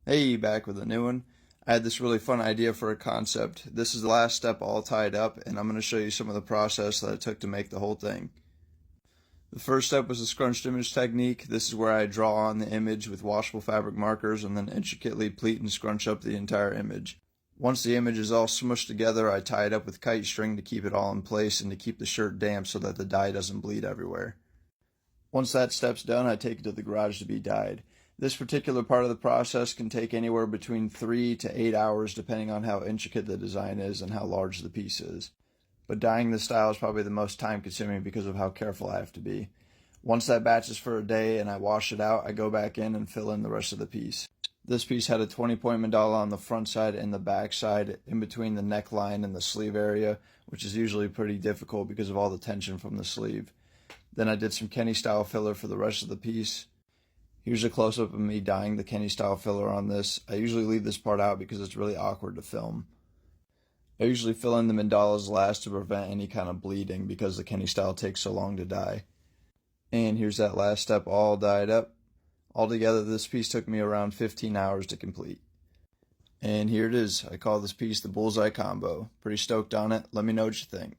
Hey, back with a new one. I had this really fun idea for a concept. This is the last step all tied up, and I'm going to show you some of the process that it took to make the whole thing. The first step was the scrunched image technique. This is where I draw on the image with washable fabric markers and then intricately pleat and scrunch up the entire image. Once the image is all smushed together, I tie it up with kite string to keep it all in place and to keep the shirt damp so that the dye doesn't bleed everywhere. Once that step's done, I take it to the garage to be dyed. This particular part of the process can take anywhere between 3 to 8 hours depending on how intricate the design is and how large the piece is. But dyeing the style is probably the most time consuming because of how careful I have to be. Once that batch is for a day and I wash it out, I go back in and fill in the rest of the piece. This piece had a 20-point mandala on the front side and the back side in between the neckline and the sleeve area, which is usually pretty difficult because of all the tension from the sleeve. Then I did some Kenny style filler for the rest of the piece. Here's a close-up of me dyeing the Kenny style filler on this. I usually leave this part out because it's really awkward to film. I usually fill in the mandalas last to prevent any kind of bleeding because the Kenny style takes so long to dye. And here's that last step all dyed up. Altogether, this piece took me around 15 hours to complete. And here it is. I call this piece the Bullseye combo. Pretty stoked on it. Let me know what you think.